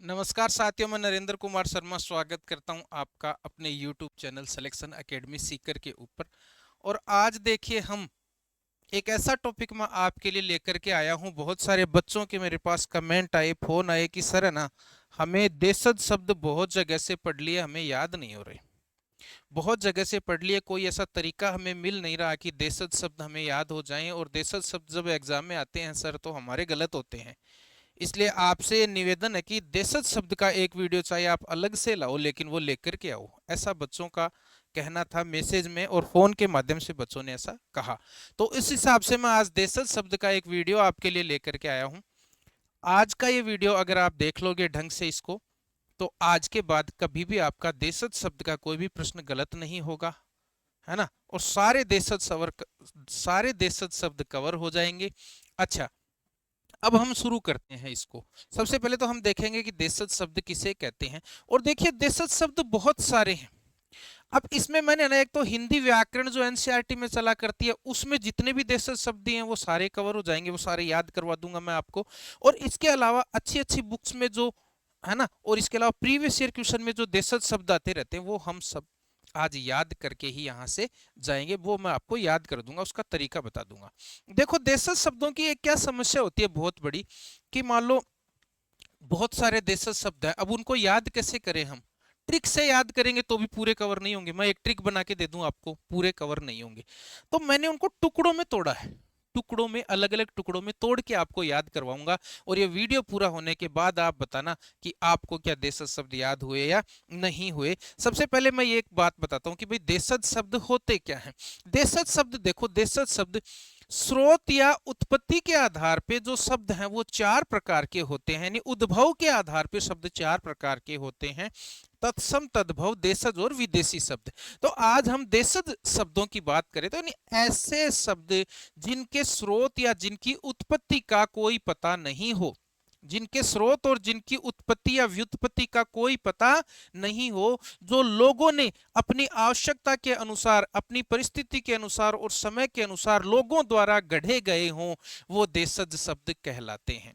नमस्कार साथियों, मैं नरेंद्र कुमार शर्मा स्वागत करता हूं आपका अपने YouTube channel selection academy Sikar के ऊपर। और आज देखिए हम एक ऐसा टॉपिक मैं आपके लिए लेकर के आया हूं। बहुत सारे बच्चों के मेरे पास कमेंट आए, फोन आए कि सर है ना, हमें देशज शब्द बहुत जगह से पढ़ लिए, हमें याद नहीं हो रहे। बहुत जगह से पढ़ लिए, कोई ऐसा तरीका हमें मिल नहीं रहा कि देशज शब्द हमें याद हो जाएं। और देशज शब्द जब एग्जाम में आते हैं सर तो हमारे गलत होते हैं। इसलिए आपसे निवेदन है कि देशज शब्द का एक वीडियो चाहे आप अलग से लाओ, लेकिन वो लेकर के आओ। ऐसा बच्चों का कहना था मैसेज में, और फोन के माध्यम से बच्चों ने ऐसा कहा। तो इस हिसाब से मैं आज देशज शब्द का एक वीडियो आपके लिए लेकर के आया हूं। आज का ये वीडियो अगर आप देख लोगे ढंग से इसको, तो आज के बाद कभी भी आपका देशज शब्द का कोई भी प्रश्न गलत नहीं होगा, है ना। और सारे देशज शब्द कवर हो जाएंगे। अच्छा, अब हम शुरू करते हैं इसको। सबसे पहले तो हम देखेंगे कि देशज शब्द किसे कहते हैं। और देखिए, देशज शब्द बहुत सारे हैं। अब इसमें मैंने ना, एक तो हिंदी व्याकरण जो एनसीईआरटी में चला करती है, उसमें जितने भी देशज शब्द हैं वो सारे कवर हो जाएंगे, वो सारे याद करवा दूंगा मैं आपको। और इसके अलावा अच्छी अच्छी बुक्स में जो है ना, और इसके अलावा प्रीवियस ईयर क्वेश्चन में जो देशज शब्द आते रहते हैं वो हम सब आज याद करके ही यहाँ से जाएंगे। वो मैं आपको याद कर दूंगा, उसका तरीका बता दूंगा। देखो, देशज शब्दों की एक क्या समस्या होती है बहुत बड़ी, कि मान लो बहुत सारे देशज शब्द हैं, अब उनको याद कैसे करें हम। ट्रिक से याद करेंगे तो भी पूरे कवर नहीं होंगे। मैं एक ट्रिक बना के दे दूं आपको, पूरे कवर नहीं होंगे। तो मैंने उनको टुकड़ों में तोड़ा है, टुकड़ों में, अलग अलग टुकड़ों में तोड़ के आपको याद करवाऊंगा। और ये वीडियो पूरा होने के बाद आप बताना कि आपको क्या देशज शब्द याद हुए या नहीं हुए। सबसे पहले मैं ये एक बात बताता हूँ कि भाई देशज शब्द होते क्या हैं। देशज शब्द, देखो, देशज शब्द स्रोत या उत्पत्ति के आधार पे जो शब्द हैं वो चार प्रकार के होते हैं। यानी उद्भव के आधार पे शब्द चार प्रकार के होते हैं: तत्सम, तद्भव, देशज और विदेशी शब्द। तो आज हम देशज शब्दों की बात करें तो यानी ऐसे शब्द जिनके स्रोत या जिनकी उत्पत्ति का कोई पता नहीं हो, जिनके स्रोत और जिनकी उत्पत्ति या व्युत्पत्ति का कोई पता नहीं हो, जो लोगों ने अपनी आवश्यकता के अनुसार, अपनी परिस्थिति के अनुसार और समय के अनुसार लोगों द्वारा गढ़े गए हों, वो देशज शब्द कहलाते हैं।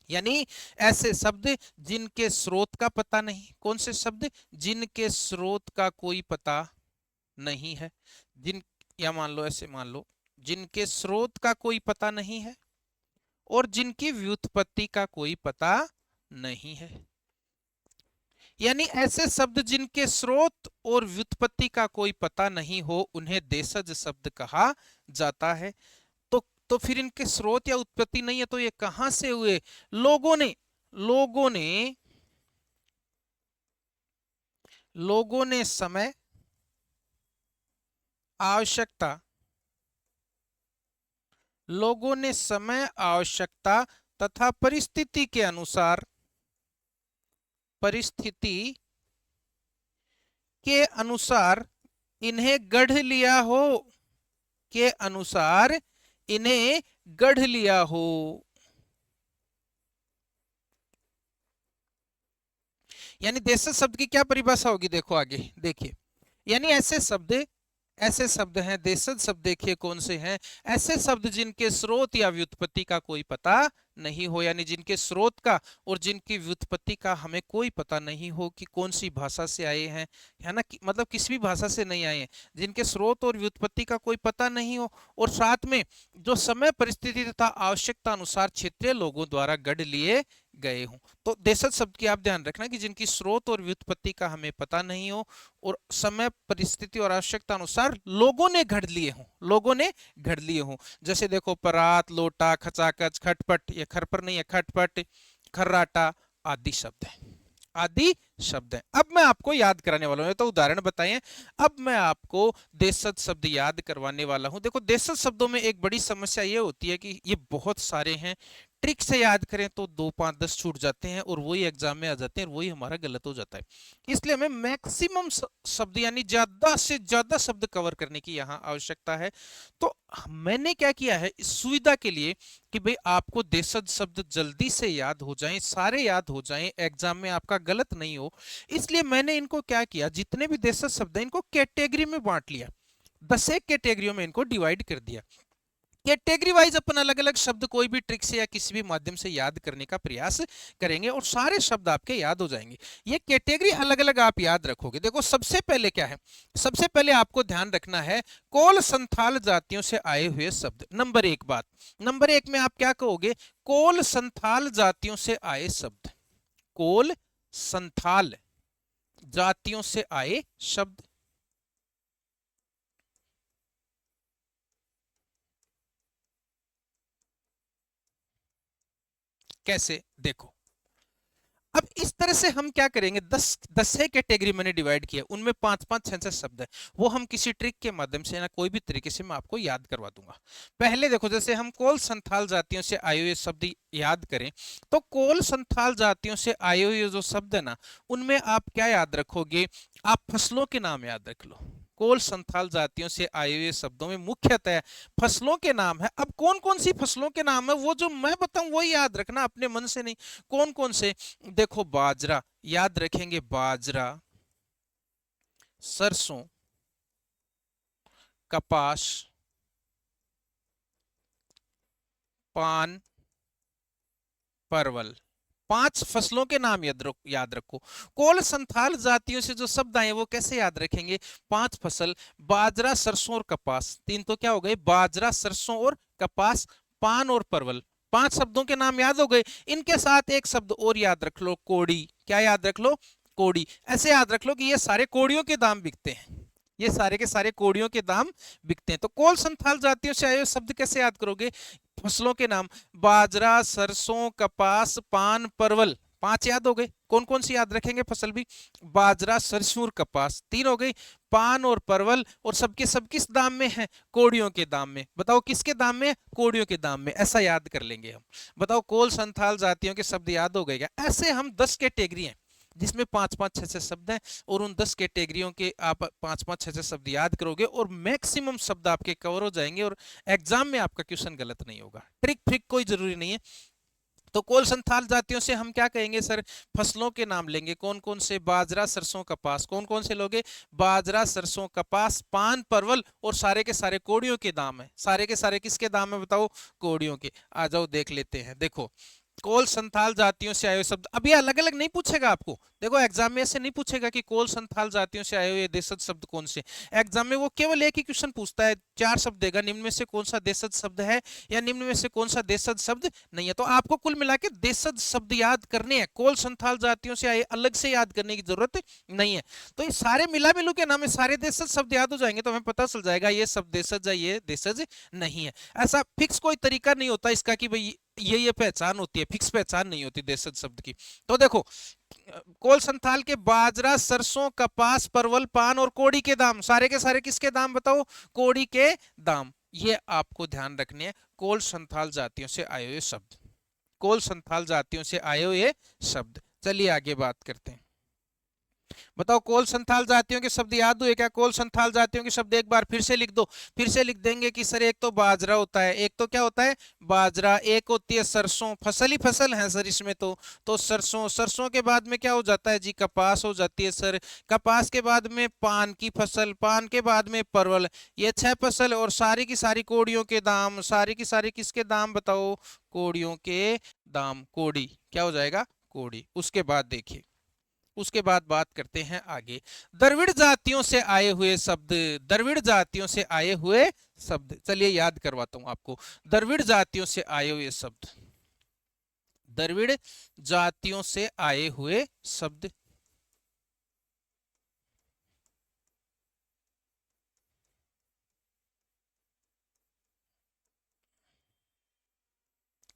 यानी ऐसे शब्द जिनके स्रोत का पता नहीं। कौन से शब्द? जिनके स्रोत का कोई पता नहीं है। जिन, या मान लो, ऐसे मान लो, जिनके स्रोत का कोई पता नहीं है और जिनकी व्युत्पत्ति का कोई पता नहीं है। यानी ऐसे शब्द जिनके स्रोत और व्युत्पत्ति का कोई पता नहीं हो, उन्हें देशज शब्द कहा जाता है। तो फिर इनके स्रोत या उत्पत्ति नहीं है तो ये कहां से हुए? लोगों ने लोगों ने समय, आवश्यकता, लोगों ने समय, आवश्यकता तथा परिस्थिति के अनुसार, परिस्थिति के अनुसार इन्हें गढ़ लिया हो, के अनुसार इन्हें गढ़ लिया हो। यानी देशज शब्द की क्या परिभाषा होगी, देखो आगे देखिए। यानी ऐसे शब्द हैं देशज शब्द। देखिए कौन से हैं? ऐसे शब्द जिनके स्रोत या व्युत्पत्ति का कोई पता नहीं हो, यानी जिनके स्रोत का और जिनकी व्युत्पत्ति का हमें कोई पता नहीं हो कि कौन सी भाषा से आए हैं, है ना, मतलब किसी भी भाषा से नहीं आए हैं, जिनके स्रोत और व्युत्पत्ति का कोई पता नहीं हो, और साथ में जो समय, परिस्थिति तथा आवश्यकता अनुसार क्षेत्रीय लोगों द्वारा गढ़ लिए गए हों। तो देशज शब्द की आप ध्यान रखना कि जिनकी स्रोत और व्युत्पत्ति का हमें पता नहीं हो और समय, परिस्थिति और आवश्यकता अनुसार लोगों ने घड़ लिए हों, लोगों ने घड़ लिए हों। जैसे देखो, परात, लोटा, खचाखच, खटपट, ये खरपर नहीं है, खटपट, खर्राटा आदि शब्द है, आदि शब्द है। अब मैं आपको याद कराने वाला हूं, तो उदाहरण बताइए। अब मैं आपको देशज शब्द याद करवाने वाला हूं। देखो, देशज शब्दों में एक बड़ी समस्या ये होती है कि ये बहुत सारे हैं। ट्रिक से याद करें तो 2, 5, 10 छूट जाते हैं और वही एग्जाम में आ जाते हैं और वही हमारा गलत हो जाता है। इसलिए हमें मैक्सिमम शब्द यानी ज्यादा से ज्यादा शब्द कवर करने की यहाँ आवश्यकता है। तो मैंने क्या किया है इस सुविधा के लिए कि भाई आपको देशज शब्द जल्दी से याद हो जाएं, सारे याद हो जाएं, एग्जाम में आपका गलत नहीं हो, इसलिए मैंने इनको क्या किया, जितने भी देशज शब्द हैं इनको कैटेगरी में बांट लिया। 10 एक कैटेगरियों में इनको डिवाइड कर दिया। कैटेगरी वाइज अपन अलग अलग शब्द कोई भी ट्रिक से या किसी भी माध्यम से याद करने का प्रयास करेंगे और सारे शब्द आपके याद हो जाएंगे। ये कैटेगरी अलग अलग आप याद रखोगे। देखो सबसे पहले क्या है, सबसे पहले आपको ध्यान रखना है कोल संथाल जातियों से आए हुए शब्द। नंबर एक बात, नंबर एक में आप क्या कहोगे, कोल संथाल जातियों से आए शब्द। कोल संथाल जातियों से आए शब्द। कैसे, देखो अब इस तरह से हम क्या करेंगे, 10 है कैटेगरी मैंने डिवाइड किया, उनमें 5-5 6 शब्द है, वो हम किसी ट्रिक के माध्यम से ना कोई भी तरीके से मैं आपको याद करवा दूंगा। पहले देखो, जैसे हम कोल संथाल जातियों से आए हुए शब्द याद करें, तो कोल संथाल जातियों से आए हुए जो शब्द है ना, उनमें आप क्या याद रखोगे, आप फसलों के नाम याद रख लो। कोल संथाल जातियों से आए हुए शब्दों में मुख्यतः फसलों के नाम है। अब कौन कौन सी फसलों के नाम है वो जो मैं बताऊं वो याद रखना, अपने मन से नहीं। कौन कौन से, देखो बाजरा याद रखेंगे, बाजरा, सरसों, कपास, पान, परवल, 5 फसलों के नाम याद रखो। कोल संथाल जातियों से जो शब्द आए वो कैसे याद रखेंगे, 5 फसल, बाजरा, सरसों और कपास, 3 तो क्या हो गए, बाजरा, सरसों और कपास, पान और परवल, 5 शब्दों के नाम याद हो गए। इनके साथ एक शब्द और याद रख लो, कोड़ी। क्या याद रख लो, कोड़ी। ऐसे याद रख लो कि ये सारे कोड़ियों के दाम बिकते हैं, ये सारे के सारे कोड़ियों के दाम बिकते हैं। तो कोल संथाल जातियों से आए हुए शब्द कैसे याद करोगे, फसलों के नाम, बाजरा, सरसों, कपास, पान, परवल, 5 याद हो गए। कौन कौन सी याद रखेंगे फसल भी, बाजरा, सरसों और कपास, 3 हो गई, पान और परवल, और सबके सब किस दाम में है, कोड़ियों के दाम में। बताओ किसके दाम में, कोड़ियों के दाम में। ऐसा याद कर लेंगे हम। बताओ कोल संथाल जातियों के शब्द याद हो गए क्या। ऐसे हम 10 कैटेगरी हैं जिसमें 5-5 6 6 शब्द हैं, और उन 10 कैटेगरियों के आप 5-5 6 6 शब्द याद करोगे और मैक्सिमम शब्द आपके कवर हो जाएंगे, और एग्जाम में आपका क्वेश्चन गलत नहीं होगा। ट्रिक फ्रिक कोई जरूरी नहीं है। तो कोल संथाल जातियों से हम क्या कहेंगे सर, फसलों के नाम लेंगे। कौन कौन से, बाजरा, सरसों, कपास। कौन कौन से लोगे, बाजरा, सरसों, कपास, पान, परवल, और सारे के सारे कोड़ियों के दाम है। सारे के सारे किसके दाम है बताओ, कोड़ियों के। आ जाओ देख लेते हैं। देखो कोल संथाल जातियों से आए हुए शब्द, अब ये अलग अलग नहीं पूछेगा आपको। देखो एग्जाम में ऐसे नहीं पूछेगा कि कोल संथाल जातियों से आए हुए देशज शब्द कौन से। एग्जाम में वो केवल एक ही क्वेश्चन पूछता है, 4 शब्द देगा, निम्न में से कौन सा देशज शब्द है या निम्न में से कौन सा देशज शब्द नहीं है। तो आपको कुल मिला के देशज शब्द याद करने हैं, कोल संथाल जातियों से आए अलग से याद करने की जरूरत नहीं है। तो ये सारे मिला मिलू के नाम है, सारे देशज शब्द याद हो जाएंगे, तो हमें पता चल जाएगा ये सब देशज है, ये देशज नहीं है। ऐसा फिक्स कोई तरीका नहीं होता इसका कि भाई ये पहचान होती है, फिक्स पहचान नहीं होती देशज शब्द की। तो देखो कोल संथाल के बाजरा, सरसों, कपास, परवल, पान और कोड़ी के दाम, सारे के सारे किसके दाम बताओ, कोड़ी के दाम। ये आपको ध्यान रखने हैं कोल संथाल जातियों से आए हुए शब्द, कोल संथाल जातियों से आए हुए शब्द। चलिए आगे बात करते हैं। बताओ कोल संथाल जातियों के शब्द याद हुए क्या, कोल संथाल जातियों के शब्द एक बार फिर से लिख दो। फिर से लिख देंगे कि सर एक तो बाजरा होता है, एक तो क्या होता है, बाजरा, एक होती है सरसों, फसल ही फसल है सर इसमें तो सरसों, सरसों के बाद में क्या हो जाता है जी, कपास हो जाती है सर, कपास के बाद में पान की फसल, पान के बाद में परवल, ये 6 फसल, और सारी की सारी कोड़ियों के दाम, सारी की सारी किसके दाम बताओ, कोड़ियों के दाम। कोड़ी क्या हो जाएगा, कोड़ी। उसके बाद देखिए, उसके बाद बात करते हैं आगे, द्रविड़ जातियों से आए हुए शब्द, द्रविड़ जातियों से आए हुए शब्द। चलिए याद करवाता हूं आपको, द्रविड़ जातियों से आए हुए शब्द, द्रविड़ जातियों से आए हुए शब्द।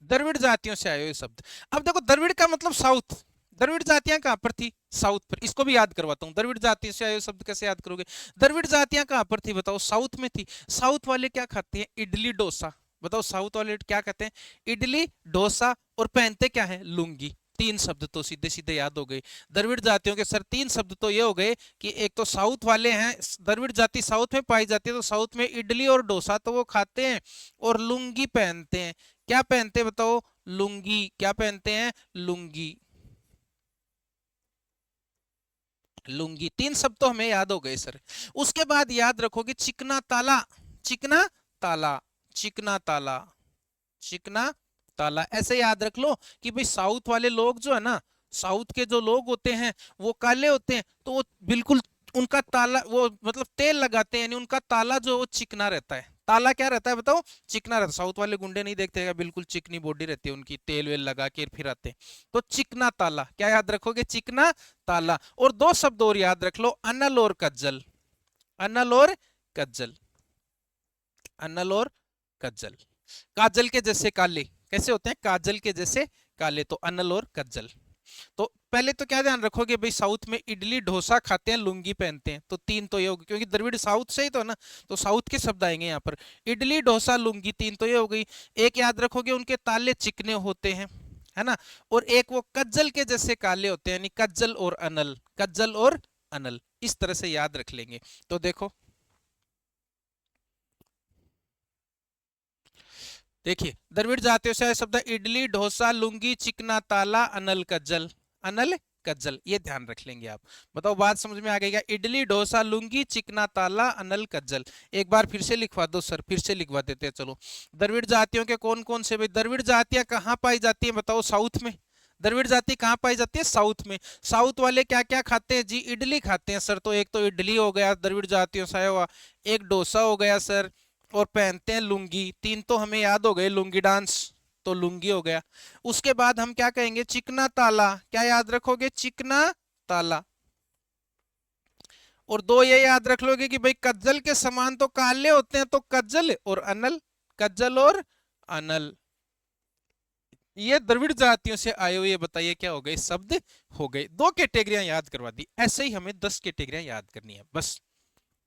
द्रविड़ जातियों से आए हुए शब्द। अब देखो द्रविड़ का मतलब साउथ, द्रविड़ जातियां कहां पर थी, साउथ पर। इसको भी याद करवाता हूं, द्रविड़ जातियों से आए हुए शब्द कैसे याद करोगे, द्रविड़ जातियां कहां पर थी बताओ, साउथ में थी। साउथ वाले क्या खाते हैं, इडली डोसा। बताओ साउथ वाले क्या कहते हैं, इडली डोसा, और पहनते क्या है, लुंगी। 3 शब्द तो सीधे सीधे याद हो गए द्रविड़ जातियों के सर। 3 शब्द तो ये हो गए कि एक तो साउथ वाले हैं, द्रविड़ जाति साउथ में पाई जाती है, तो साउथ में इडली और डोसा तो वो खाते हैं, और लुंगी पहनते हैं। क्या पहनते हैं बताओ, लुंगी। क्या पहनते हैं, लुंगी, लुंगी। 3 शब्द तो हमें याद हो गए सर। उसके बाद याद रखोगे चिकना ताला, चिकना ताला, चिकना ताला, चिकना ताला। ऐसे याद रख लो कि भाई साउथ वाले लोग जो है ना, साउथ के जो लोग होते हैं वो काले होते हैं, तो वो बिल्कुल उनका ताला वो मतलब तेल लगाते हैं, यानी उनका ताला जो वो चिकना रहता है। ताला क्या रहता है बताओ? चिकना रहता है। साउथ वाले गुंडे नहीं देखते हैं, बिल्कुल चिकनी बॉडी रहती है उनकी, तेल वेल लगा के फिर आते हैं। तो चिकना ताला क्या याद रखोगे? चिकना ताला। और दो शब्द और याद रख लो, अनल और कज्जल, अनल और कज्जल, अनल और कज्जल। काजल के जैसे काले कैसे होते हैं? काजल के जैसे काले, तो अनल और कज्जल। तो पहले तो क्या ध्यान रखोगे भाई, साउथ में इडली डोसा खाते हैं, लुंगी पहनते हैं, तो तीन तो ये होगी, क्योंकि द्रविड़ साउथ से ही तो ना, तो साउथ के शब्द आएंगे यहाँ पर। इडली डोसा लुंगी, तीन तो ये हो गई। एक याद रखोगे, उनके ताले चिकने होते हैं, है ना। और एक वो कज्जल के जैसे काले होते हैं, यानी कज्जल और अनल, कज्जल और अनल, इस तरह से याद रख लेंगे। तो देखो, देखिए द्रविड़ जातियों से आए शब्द इडली डोसा लुंगी चिकना ताला अनल कज्जल, अनल कज्जल, ये ध्यान रख लेंगे आप। बताओ बात समझ में आ गई क्या? इडली डोसा लुंगी चिकना ताला अनल कज्जल। एक बार फिर से लिखवा दो सर, फिर से लिखवा देते हैं चलो। द्रविड़ जातियों के कौन कौन से? भाई द्रविड़ जातियां कहाँ पाई जाती है बताओ? साउथ में। द्रविड़ जाति कहाँ पाई जाती है? साउथ में। साउथ वाले क्या क्या खाते हैं जी? इडली खाते हैं सर, तो एक तो इडली हो गया द्रविड़ जातियों से आया हुआ, एक डोसा हो गया सर, और पहनते हैं लुंगी, तीन तो हमें याद हो गए, लुंगी डांस, तो लुंगी हो गया। उसके बाद हम क्या कहेंगे? चिकना ताला, क्या याद रखोगे? चिकना ताला। और दो ये याद रख लोगे कि भाई कज्जल के समान तो काले होते हैं, तो कज्जल और अनल, कज्जल और अनल। ये द्रविड़ जातियों से आए हुए, बताइए क्या हो गए? शब्द हो गए। दो कैटेगरियां याद करवा दी, ऐसे ही हमें 10 कैटेगरियां याद करनी है बस,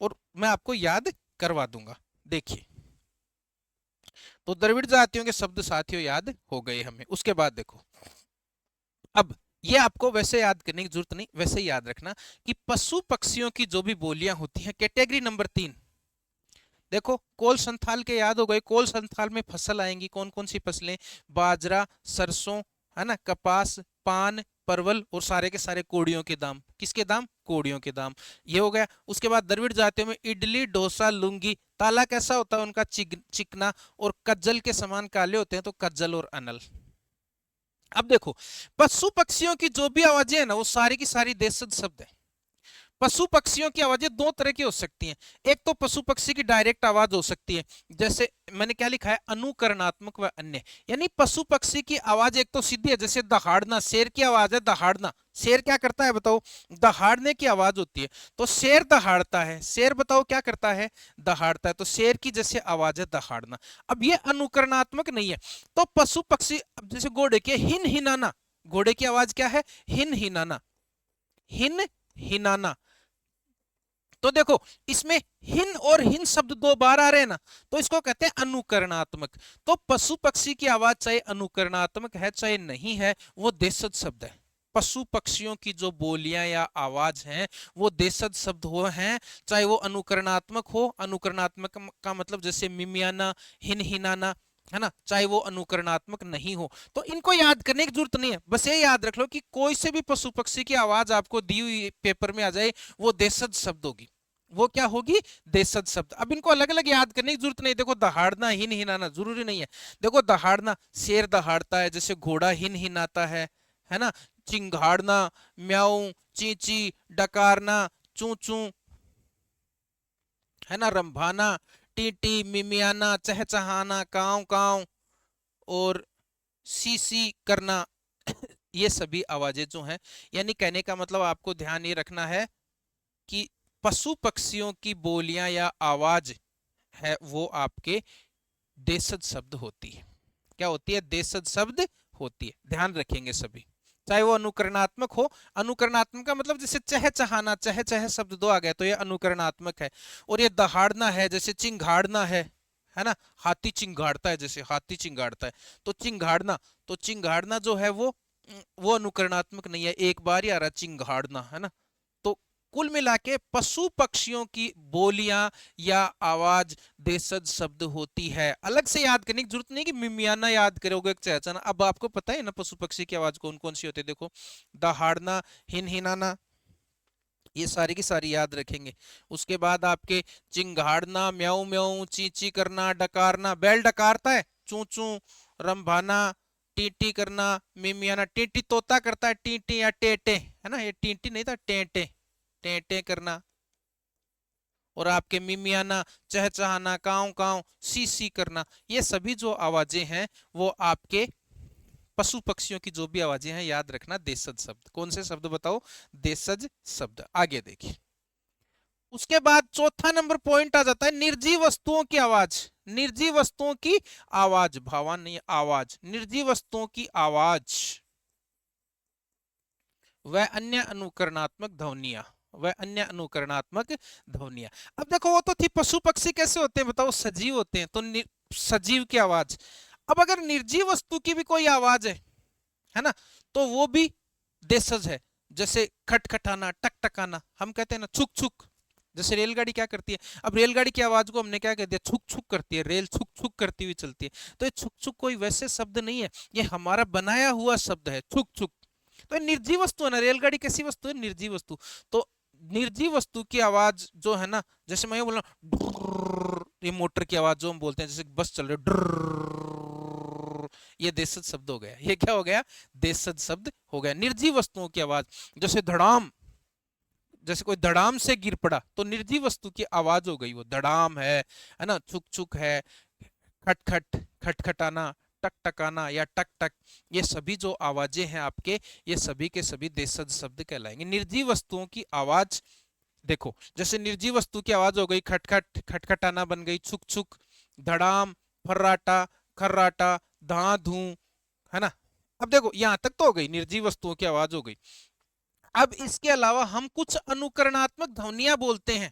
और मैं आपको याद करवा दूंगा। देखिए, तो द्रविड़ जातियों के शब्द साथियों याद हो गए हमें। उसके बाद देखो, अब ये आपको वैसे याद करने की जरूरत नहीं, वैसे ही याद रखना कि पशु पक्षियों की जो भी बोलियां होती हैं, कैटेगरी नंबर 3। देखो कोल संथाल के याद हो गए, कोल संथाल में फसल आएंगी, कौन कौन सी फसलें? बाजरा, सरसों, है ना, कपास, पान, परवल, और सारे के सारे कोड़ियों के दाम। किसके दाम? कोड़ियों के दाम। ये हो गया। उसके बाद द्रविड़ जातियों में इडली डोसा लुंगी, ताला कैसा होता है उनका? चिकना, और कज्जल के समान काले होते हैं, तो कज्जल और अनल। अब देखो, पशु पक्षियों की जो भी आवाजें है ना, वो सारी की सारी देशज शब्द है। पशु पक्षियों की आवाजें दो तरह की हो सकती हैं। एक तो पशु पक्षी की डायरेक्ट आवाज हो सकती है, जैसे मैंने क्या लिखा है? अनुकरणात्मक व अन्य। यानी पशु पक्षी की आवाज एक तो सीधी है, जैसे दहाड़ना, शेर की आवाज है दहाड़ना। शेर क्या करता है बताओ? दहाड़ने की आवाज होती है, तो शेर दहाड़ता है। शेर बताओ क्या करता है? दहाड़ता है, तो शेर की जैसे आवाज है दहाड़ना। अब ये अनुकरणात्मक नहीं है। तो पशु पक्षी, जैसे घोड़े के हिन हिनाना, घोड़े की आवाज क्या है? हिन हिनाना, हिन हिनाना। तो देखो, इसमें हिन और हिन शब्द दो बार आ रहे हैं ना, तो इसको कहते हैं अनुकरणात्मक। तो पशु पक्षी की आवाज चाहे अनुकरणात्मक है चाहे नहीं है, वो देशज शब्द है। पशु पक्षियों की जो बोलियां या आवाज हैं, वो देशज शब्द हो हैं, चाहे वो अनुकरणात्मक हो। अनुकरणात्मक का मतलब जैसे मिमियाना, हिन हिनाना, है ना, चाहे वो अनुकरणात्मक नहीं हो। तो इनको याद करने की जरूरत नहीं है, बस ये याद रख लो कि कोई से भी पशु पक्षी की आवाज आपको दी हुई पेपर में आ जाए, वो देशज शब्द होगी। वो क्या होगी? देशज शब्द। अब इनको अलग अलग याद करने की जरूरत नहीं। देखो दहाड़ना, हिन हिनाना जरूरी नहीं है। देखो दहाड़ना, शेर दहाड़ता है, जैसे घोड़ा हिन हिनाता है ना। चिंघाड़ना, म्याऊ, चींची, डकारना, चू चू, है ना, रंभाना, टी टी, मिमियाना, चहचहाना, काव काव, और सी सी करना। ये सभी आवाजें जो हैं, यानी कहने का मतलब आपको ध्यान ये रखना है कि पशु पक्षियों की बोलियां या आवाज है, वो आपके देशज शब्द होती है। क्या होती है? देशज शब्द होती है। ध्यान रखेंगे सभी, चाहे वो अनुकरणात्मक हो। अनुकरणात्मक का मतलब जैसे चहचहाना, चह चह शब्द दो आ गए, तो ये अनुकरणात्मक है। और ये दहाड़ना है, जैसे चिंघाड़ना है ना, हाथी चिंघाड़ता है, जैसे हाथी चिंघाड़ता है, तो चिंघाड़ना। तो चिंघाड़ना जो है वो अनुकरणात्मक नहीं है, एक बार ही आ रहा है चिंघाड़ना, है ना। तो कुल मिला के पशु पक्षियों की बोलियां या आवाज देशज शब्द होती है। अलग से याद करने की जरूरत नहीं कि मिमियाना याद करोगे, चहचहाना। अब आपको पता है ना पशु पक्षी की आवाज कौन कौन सी होती है। देखो, दहाड़ना, हिन हिनाना, ये सारी की सारी याद रखेंगे। उसके बाद आपके चिंगाड़ना, म्याऊ म्याऊ, ची ची करना, डकारना, बैल डकारता है, चू चू, रंभाना, टी टी करना, मिमियाना, टी टी तोता करता है, टी टी या टे टे, है ना, ये टी टी नहीं था, टे टे, टे टे करना। और आपके मिमियाना, चहचहाना, काव काव, सी सी करना। ये सभी जो आवाजें हैं वो आपके पशु पक्षियों की जो भी आवाजें हैं, याद रखना देशज शब्द। कौन से शब्द बताओ? देशज शब्द। आगे देखिए, उसके बाद चौथा नंबर पॉइंट आ जाता है निर्जीव वस्तुओं की आवाज। निर्जीव वस्तुओं की आवाज, भावान नहीं, आवाज, निर्जीव वस्तुओं की आवाज वह अन्य अनुकरणात्मक ध्वनियां, वह अन्य अनुकरणात्मक ध्वनियां। अब देखो, वो तो थी पशु पक्षी कैसे होते हैं बताओ? सजीव होते हैं, तो सजीव की आवाज। अब अगर निर्जीव वस्तु की भी कोई आवाज है ना, तो वो भी देशज है। जैसे खटखटाना, टकटकाना, हम कहते हैं ना छुक छुक। जैसे रेलगाड़ी क्या करती है, अब रेलगाड़ी की आवाज को हमने क्या कह दिया? छुक छुक करती है, रेल छुक छुक करती हुई चलती है। तो ये छुक छुक कोई वैसे शब्द नहीं है, ये हमारा बनाया हुआ शब्द है, छुक छुक। तो निर्जीव वस्तु है ना, रेलगाड़ी कैसी वस्तु है? निर्जीव वस्तु। तो निर्जीव वस्तु की आवाज जो है ना, जैसे मैं ये बोल रहा हूँ, ये मोटर की आवाज जो हम बोलते हैं, जैसे बस चल रही, ये देशज शब्द हो गया। ये क्या हो गया? देशज शब्द हो गया। निर्जीव वस्तुओं की आवाज, जैसे धड़ाम, जैसे कोई धड़ाम से गिर पड़ा, तो निर्जीव वस्तु की आवाज हो गई, वो धड़ाम है ना, छुक छुक है, खटखट, खटखटाना, टकटकाना या टक टक, ये सभी जो आवाजें हैं आपके, ये सभी के सभी देशज शब्द कहलाएंगे। निर्जीव वस्तुओं की आवाज, देखो जैसे निर्जीव वस्तु की आवाज हो गई खटखट, खटखटाना बन गई छुक छुक, धड़ाम, फर्राटा, खर्राटा, धा धू, है ना। अब देखो यहां तक तो हो गई, निर्जीव वस्तुओं की आवाज हो गई। अब इसके अलावा हम कुछ अनुकरणात्मक ध्वनियां बोलते हैं।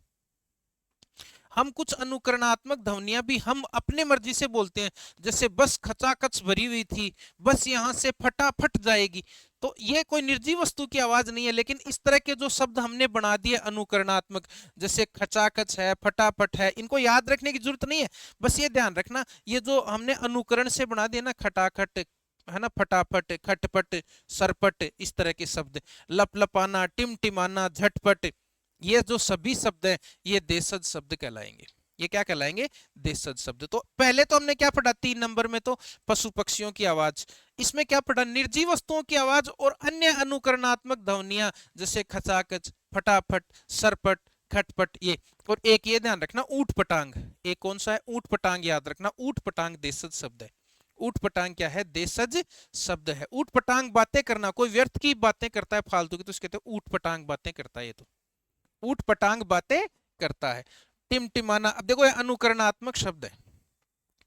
हम कुछ अनुकरणात्मक ध्वनियां भी हम अपने मर्जी से बोलते हैं। जैसे बस खचाखच भरी हुई थी, बस यहां से फटाफट जाएगी। तो ये कोई निर्जीव वस्तु की आवाज नहीं है, लेकिन इस तरह के जो शब्द हमने बना दिए अनुकरणात्मक, जैसे खचाखच है, फटाफट है, इनको याद रखने की जरूरत नहीं है। बस ये ध्यान रखना, ये जो हमने अनुकरण से बना दिया ना, खटाखट, है ना, फटाफट, खटपट, सरपट, इस तरह के शब्द, लपलपाना, टिमटिमाना, झटपट, ये जो सभी शब्द हैं, ये देशज शब्द कहलाएंगे। ये क्या कहलाएंगे? देशज शब्द। तो पहले तो हमने क्या पढ़ा 3 नंबर में? तो पशु पक्षियों की आवाज। इसमें क्या पढ़ा? निर्जीव वस्तुओं की आवाज और अन्य अनुकरणात्मक ध्वनियां, जैसे खचाखच, फटाफट, सरपट, खटपट, ये। और एक ये ध्यान रखना, ऊट पटांग। एक कौन सा है? ऊट पटांग, याद रखना, ऊट पटांग देशज शब्द है। ऊट पटांग क्या है? देशज शब्द है। ऊट पटांग बातें करना, कोई व्यर्थ की बातें करता है फालतू की, तो उसके कहते हैं ऊट पटांग बातें करता है। ये तो ऊट पटांग बातें करता है। टिमटिमाना, अब देखो ये अनुकरणात्मक शब्द है।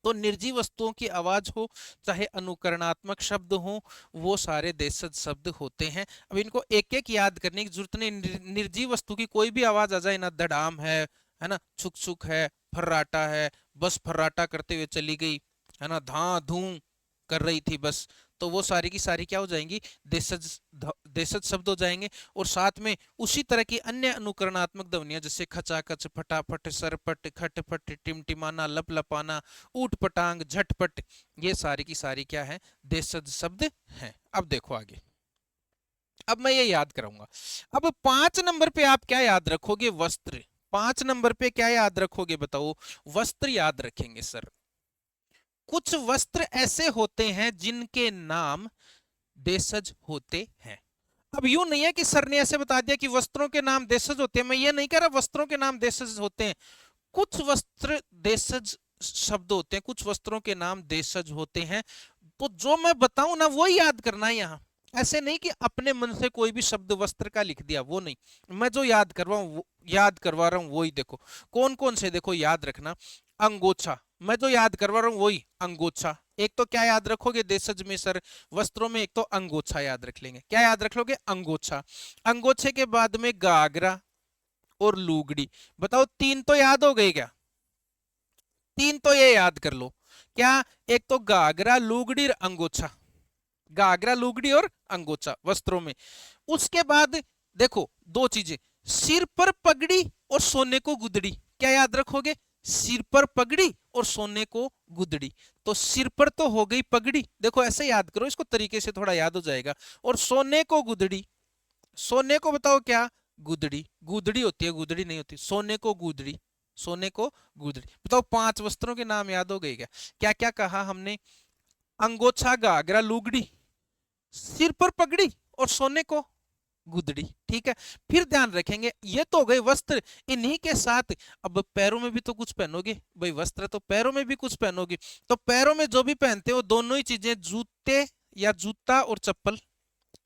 तो निर्जीव वस्तुओं की आवाज हो चाहे अनुकरणात्मक शब्द हो, वो सारे देशज शब्द होते हैं। अब इनको एक एक याद करने की जरूरत नहीं। निर्जीव वस्तु की कोई भी आवाज आ जाए ना, धड़ाम है ना, छुक छुक है, फर्राटा है, बस फर्राटा करते हुए चली गई, है ना, धा धू कर रही थी बस, तो वो सारी की सारी क्या हो जाएंगी? देशज देशज शब्द हो जाएंगे। और साथ में उसी तरह की अन्य अनुकरणात्मक ध्वनियां, जैसे खचाखच, फटाफट, सरपट, खटपट, टिमटिमाना, लपलपाना, ऊट पटांग, झटपट, ये सारी की सारी क्या है? देशज शब्द हैं। अब देखो आगे, अब मैं ये याद कराऊंगा। अब 5 नंबर पे आप क्या याद रखोगे? वस्त्र। 5 नंबर पे क्या याद रखोगे बताओ? वस्त्र याद रखेंगे सर। कुछ वस्त्र ऐसे होते हैं जिनके नाम देशज होते हैं। अब यूं नहीं है कि सर ने ऐसे बता दिया कि वस्त्रों के नाम देशज होते हैं, मैं ये नहीं कह रहा वस्त्रों के नाम देशज होते हैं। कुछ वस्त्र देशज शब्द होते हैं, कुछ वस्त्रों के नाम देशज होते हैं। तो जो मैं बताऊं ना, वो याद करना है यहाँ। ऐसे नहीं कि अपने मन से कोई भी शब्द वस्त्र का लिख दिया, वो नहीं। मैं जो याद करवा रहा हूं वही देखो। कौन कौन से? देखो याद रखना, अंगोछा, मैं जो याद करवा रहा हूं वही अंगोछा। एक तो क्या याद रखोगे देशज में सर? वस्त्रों में एक तो अंगोछा याद रख लेंगे। क्या याद रख लोगे? अंगोछा। अंगोछे के बाद में गागरा और लुगड़ी। बताओ, 3 तो याद हो गई क्या? 3 तो ये याद कर लो। क्या? एक तो गागरा, लुगड़ी और अंगोछा। गागरा, लुगड़ी और अंगोछा वस्त्रों में। उसके बाद देखो 2 चीजें, सिर पर पगड़ी और सोने को गुदड़ी। क्या याद रखोगे? सिर पर पगड़ी और सोने को गुदड़ी। तो सिर पर तो हो गई पगड़ी, देखो ऐसे याद करो, इसको तरीके से थोड़ा याद हो जाएगा। और सोने को गुदड़ी, सोने को बताओ क्या? गुदड़ी, गुदड़ी होती है, गुदड़ी नहीं होती। सोने को गुदड़ी, सोने को गुदड़ी। बताओ 5 वस्त्रों के नाम याद हो गए क्या? क्या क्या कहा हमने? अंगोछा, घाघरा, लुगड़ी, सिर पर पगड़ी और सोने को गुदड़ी। ठीक है, फिर ध्यान रखेंगे ये तो हो गए वस्त्र, इन्हीं के साथ अब पैरों में भी तो कुछ पहनोगे भाई, वस्त्र तो पैरों में भी कुछ पहनोगे, तो पैरों में जो भी पहनते हो दोनों ही चीजें, जूते या जूता और चप्पल,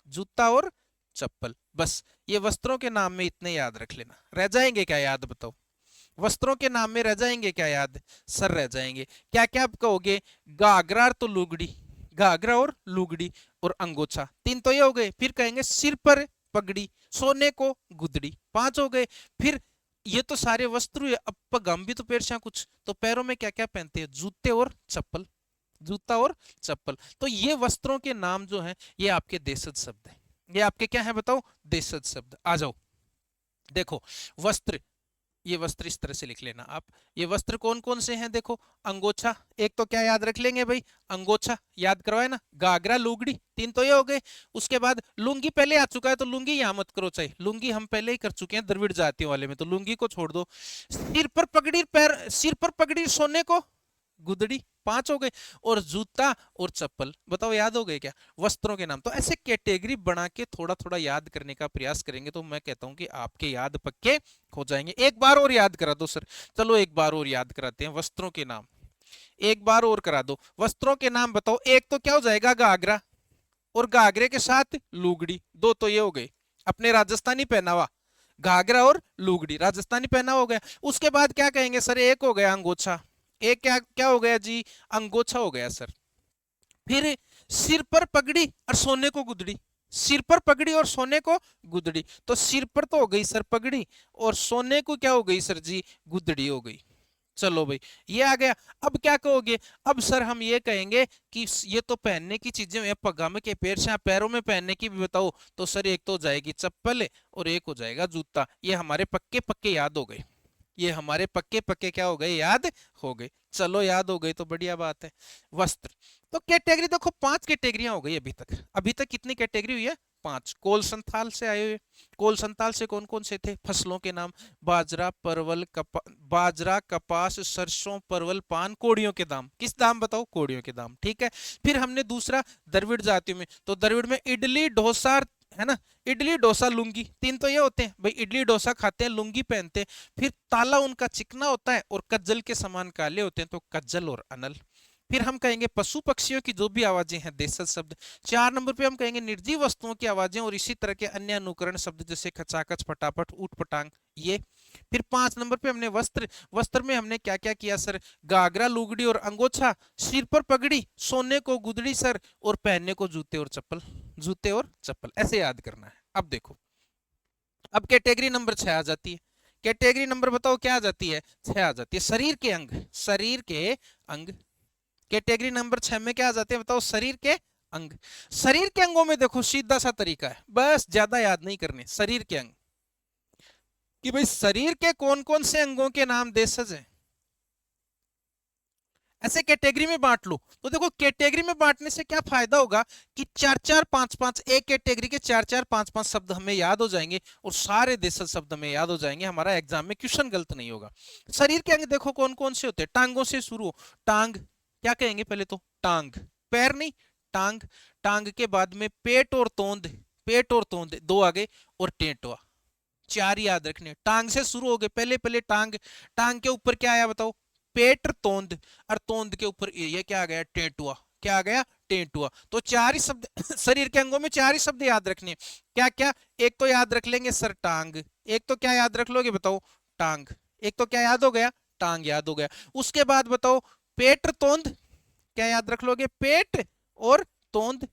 जूता और चप्पल। बस ये वस्त्रों के नाम में इतने याद रख लेना। रह जाएंगे क्या याद? बताओ, वस्त्रों के नाम में रह जाएंगे क्या याद? सर रह जाएंगे। क्या क्या आप कहोगे? घाघरा तो लुगड़ी, घाघरा और लुगड़ी और अंगोछा, 3 तो ये हो गए। फिर कहेंगे सिर पर पगड़ी, सोने को गुदड़ी, 5 हो गए। फिर ये तो सारे वस्त्र हुए, अब पगम भी तो पेरछा कुछ, तो पैरों में क्या क्या पहनते हैं? जूते और चप्पल, जूता और चप्पल। तो ये वस्त्रों के नाम जो हैं ये आपके देशज शब्द हैं। ये आपके क्या है बताओ? देशज शब्द। आ जाओ देखो, वस्त्र, ये वस्त्र इस तरह से लिख लेना आप। ये वस्त्र कौन कौन से हैं? देखो, अंगोछा, एक तो क्या याद रख लेंगे भाई? अंगोछा याद करवाए ना। घाघरा, लुगड़ी, 3 तो ये हो गए। उसके बाद लुंगी पहले आ चुका है, तो लुंगी यहां मत करो, चाहिए लुंगी हम पहले ही कर चुके हैं द्रविड़ जातियों वाले में, तो लुंगी को छोड़ दो। सिर पर पगड़ी, पैर, सिर पर पगड़ी, सोने को गुदड़ी, 5 हो गए। और जूता और चप्पल, बताओ याद हो गए क्या? वस्त्रों के नाम। तो ऐसे कैटेगरी बना के थोड़ा थोड़ा याद करने का प्रयास करेंगे तो मैं कहता हूं कि आपके याद पक्के हो जाएंगे। एक बार और याद करा दो सर। चलो एक बार और याद कराते हैं वस्त्रों के नाम, एक बार और करा दो। वस्त्रों के नाम बताओ। एक तो क्या हो जाएगा? घाघरा, और घाघरे के साथ लुगड़ी, 2 तो ये हो गए अपने राजस्थानी पहनावा। घाघरा और लुगड़ी राजस्थानी पहनावा हो गया। उसके बाद क्या कहेंगे सर? एक हो गया अंगोछा, एक क्या क्या हो गया जी? अंगोछा हो गया सर। फिर सिर पर पगड़ी और सोने को गुदड़ी, सिर पर पगड़ी और सोने को गुदड़ी, तो सिर पर तो हो गई सर पगड़ी, और सोने को क्या हो गई सर जी? गुदड़ी हो गई। चलो भाई, ये आ गया। अब क्या कहोगे? अब सर हम ये कहेंगे कि ये तो पहनने की चीजें हैं, पगम के पैर से पैरों में पहनने की भी बताओ, तो सर एक तो हो जाएगी चप्पल और एक हो जाएगा जूता। ये हमारे पक्के पक्के याद हो गए, ये हमारे पक्के पक्के क्या हो गए? याद हो गए। चलो याद हो गए तो बढ़िया बात है। वस्त्र, तो कैटेगरी देखो 5 कैटेगरियां हो गई अभी तक। अभी तक कितनी कैटेगरी हुई है? 5। कोल संथाल से आए हुए, कोल संथाल से कौन कौन से थे? फसलों के नाम, बाजरा, परवल, बाजरा, कपास, सरसों, परवल, पान। कोड़ियों के दाम, किस दाम बताओ? कोड़ियों के दाम। ठीक है, फिर हमने दूसरा द्रविड़ जातियों में, तो द्रविड़ में इडली, डोसा, है ना, इडली, डोसा, लुंगी, 3 तो ये होते हैं भाई। इडली डोसा खाते हैं, लुंगी पहनते हैं। फिर ताला उनका चिकना होता है और कज्जल के समान काले होते हैं, तो कज्जल और अनल। फिर हम कहेंगे पशु पक्षियों की जो भी आवाजें हैं, देशज शब्द। 4 नंबर पे हम कहेंगे निर्जीव वस्तुओं की आवाजें और इसी तरह के अन्य अनुकरण शब्द जैसे खचाखच, फटाफट, ऊट पटांग, ये। फिर 5 नंबर पे हमने वस्त्र, वस्त्र में हमने क्या क्या किया सर? घाघरा, लुगड़ी और अंगोछा, सिर पर पगड़ी, सोने को गुदड़ी सर, और पहनने को जूते और चप्पल, जूते और चप्पल। ऐसे याद करना है। अब देखो, अब कैटेगरी नंबर 6 आ जाती है। कैटेगरी नंबर बताओ क्या आ जाती है? 6 आ जाती है। शरीर के अंग, शरीर के अंग। कैटेगरी नंबर 6 में क्या आ जाते हैं बताओ? शरीर के अंग। शरीर के अंगों में देखो सीधा सा तरीका है, बस ज्यादा याद नहीं करने। शरीर के अंग कि भाई शरीर के कौन कौन से अंगों के नाम देशज हैं, ऐसे कैटेगरी में बांट लो। तो देखो कैटेगरी में बांटने से क्या फायदा होगा कि 4-4-5-5, एक कैटेगरी के 4-4-5-5 शब्द हमें याद हो जाएंगे और सारे देशज शब्द हमें याद हो जाएंगे। हमारा एग्जाम में क्वेश्चन गलत नहीं होगा। शरीर के अंग देखो कौन कौन से होते हैं। टांगों से शुरू हो, टांग, क्या कहेंगे पहले तो? टांग, पैर नहीं, टांग। टांग के बाद में पेट और तोंद, पेट और तोंद 2 आगे, और टेंटवा, 4 याद रखने। टांग से शुरू हो गए, पहले पहले टांग, टांग के ऊपर क्या आया बताओ? पेट, तोंद, और तोंद के ऊपर ये क्या आ गया? टेंटुआ। क्या आ गया? टेंटुआ। तो 4 ही शब्द शरीर के अंगों में 4 ही शब्द याद रखने। क्या क्या? एक तो याद रख लेंगे सर टांग, एक तो क्या याद रख लोगे बताओ? टांग। एक तो क्या याद हो गया? टांग याद हो गया। उसके बाद बताओ पेट, तोंद, क्या याद रख लोगे? पेट और तोंद।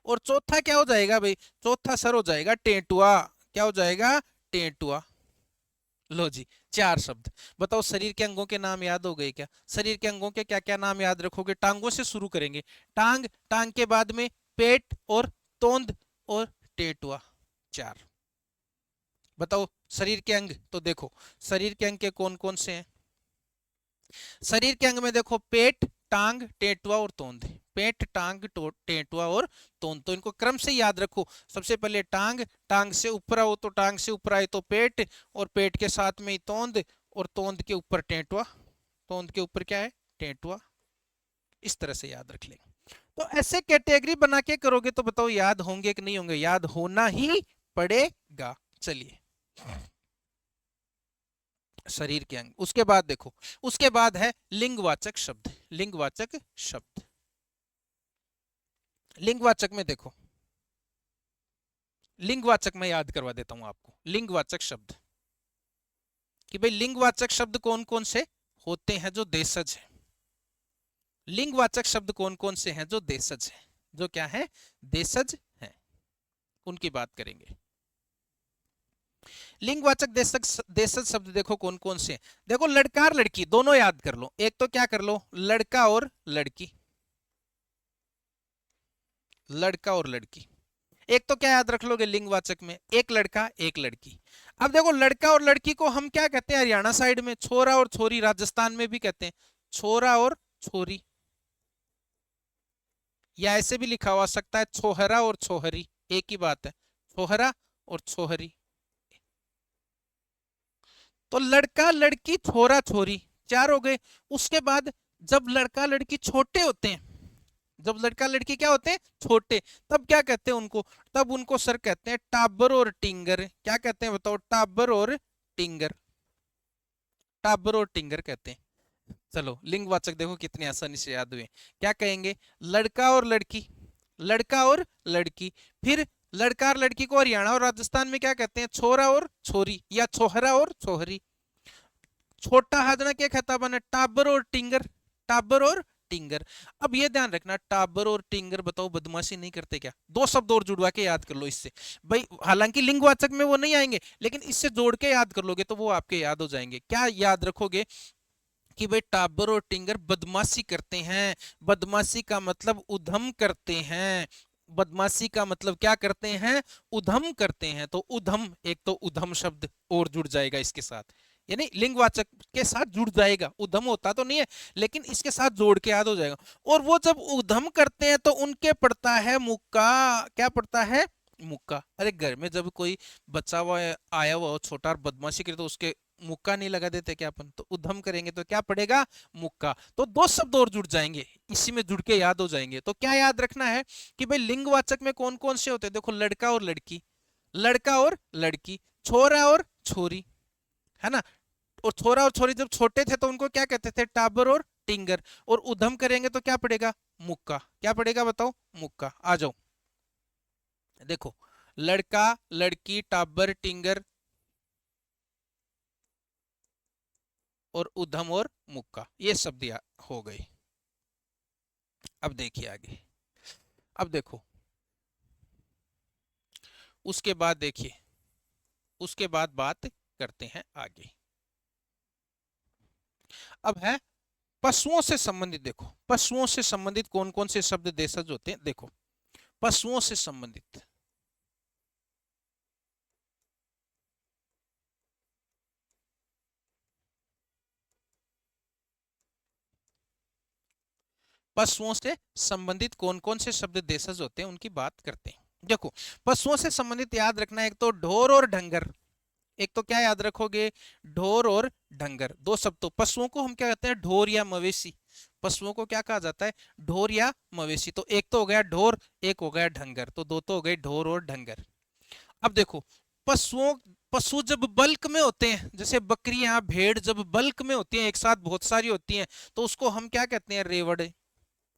और चौथा क्या हो जाएगा भाई? चौथा सर हो जाएगा टेंटुआ। क्या हो जाएगा? टेंटुआ। लो जी, 4 शब्द। बताओ शरीर के अंगों के नाम याद हो गए क्या? शरीर के अंगों के क्या क्या नाम याद रखोगे? टांगों से शुरू करेंगे, टांग, टांग के बाद में पेट और तोंद और टेटुआ, 4। बताओ शरीर के अंग, तो देखो शरीर के अंग के कौन कौन से हैं। शरीर के अंग में देखो पेट, टांग, टेटुआ और तोंद। पेट, टांग, टेंटुआ और तोंद। तो इनको क्रम से याद रखो। सबसे पहले टांग, टांग से ऊपर आओ तो टांग से ऊपर आए तो पेट, और पेट के साथ में ही तोंद, और तोंद के ऊपर टेंटुआ, तोंद के ऊपर क्या है, टेंटुआ। इस तरह से याद रख लेंगे। तो ऐसे कैटेगरी बना के करोगे तो बताओ याद होंगे कि नहीं होंगे? याद होना ही पड़ेगा। चलिए, शरीर के अंग। उसके बाद देखो, उसके बाद है लिंगवाचक शब्द। लिंगवाचक शब्द, लिंगवाचक में देखो, लिंगवाचक में याद करवा देता हूं आपको। लिंगवाचक शब्द कि भाई लिंगवाचक शब्द कौन कौन से होते हैं जो देशज है। लिंगवाचक शब्द कौन कौन से हैं जो देशज है, जो क्या है, देशज हैं, उनकी बात करेंगे। लिंगवाचक देशज शब्द देखो कौन कौन से हैं। देखो लड़का और लड़की दोनों याद कर लो। एक तो क्या कर लो, लड़का और लड़की, लड़का और लड़की। एक तो क्या याद रख लोगे लिंगवाचक में, एक लड़का एक लड़की। अब देखो लड़का और लड़की को हम क्या कहते हैं हरियाणा साइड में, छोरा और छोरी। राजस्थान में भी कहते हैं छोरा और छोरी, या ऐसे भी लिखा हुआ सकता है छोहरा और छोहरी, एक ही बात है, छोहरा और छोहरी। तो लड़का लड़की छोरा छोरी, चार हो गए। उसके बाद जब लड़का लड़की छोटे होते हैं, जब लड़का लड़की क्या होते हैं, छोटे, तब क्या कहते हैं उनको, तब उनको सर कहते हैं टाबर और टिंगर। क्या कहते हैं बताओ, टाबर और टिंगर, टाबर और टिंगर कहते हैं। चलो लिंगवाचक देखो कितनी आसानी से याद हुए। क्या कहेंगे, लड़का और लड़की, लड़का और लड़की। फिर लड़का और लड़की को हरियाणा और राजस्थान में क्या कहते हैं, छोरा और छोरी, या छोहरा और छोहरी। छोटा हाजना क्या कहता बने, टाबर और टिंगर, टाबर और टिंगर। अब ये ध्यान रखना, टाबर और टिंगर बताओ बदमाशी नहीं करते क्या? दो शब्द और जुड़वा के याद कर लो इससे भाई। हालांकि लिंगवाचक में वो नहीं आएंगे, लेकिन इससे जोड़ के याद कर लोगे तो वो आपके याद हो जाएंगे। क्या याद रखोगे कि भाई टाबर और टिंगर बदमाशी करते हैं। बदमाशी का मतलब उधम करते हैं, बदमाशी का मतलब क्या करते हैं, उधम करते हैं। तो उधम, एक तो उधम शब्द और जुड़ जाएगा इसके साथ, यानी लिंगवाचक के साथ जुड़ जाएगा। उधम होता तो नहीं है, लेकिन इसके साथ जोड़ के याद हो जाएगा। और वो जब उधम करते हैं तो उनके पड़ता है मुक्का। क्या पड़ता है, मुक्का। अरे घर में जब कोई बच्चा हुआ आया हुआ हो छोटा और बदमाशी करे तो उसके मुक्का नहीं लगा देते क्या अपन? तो उधम करेंगे तो क्या पड़ेगा, मुक्का। तो दो शब्द और जुड़ जाएंगे, इसी में जुड़ के याद हो जाएंगे। तो क्या याद रखना है कि भाई लिंगवाचक में कौन कौन से होते हैं। देखो लड़का और लड़की, लड़का और लड़की, छोरा और छोरी, है ना। और छोरा और छोरी जब छोटे थे तो उनको क्या कहते थे, टाबर और टिंगर। और उधम करेंगे तो क्या पड़ेगा, मुक्का। क्या पड़ेगा बताओ, मुक्का। आ जाओ देखो, लड़का लड़की टाबर टिंगर और उधम और मुक्का, ये शब्द हो गए। अब देखिए आगे, अब देखो उसके बाद देखिए, उसके बाद बात करते हैं आगे। अब है पशुओं से संबंधित। देखो पशुओं से संबंधित कौन कौन से शब्द देशज होते हैं। देखो पशुओं से संबंधित, पशुओं से संबंधित कौन कौन से शब्द देशज होते हैं उनकी बात करते हैं। देखो पशुओं से संबंधित याद रखना, एक तो ढोर और ढंगर। एक तो क्या याद रखोगे, ढोर और ढंगर। दो शब्द। तो पशुओं को हम क्या कहते हैं, ढोर या मवेशी। पशुओं को क्या कहा जाता है, ढोर या मवेशी। तो एक तो हो गया ढोर, एक हो गया ढंगर, तो दो तो हो गए ढोर और ढंगर। अब देखो पशुओं, पशु जब बल्क में होते हैं, जैसे बकरियां भेड़ जब बल्क में होती हैं, एक साथ बहुत सारी होती हैं, तो उसको हम क्या कहते हैं, रेवड़।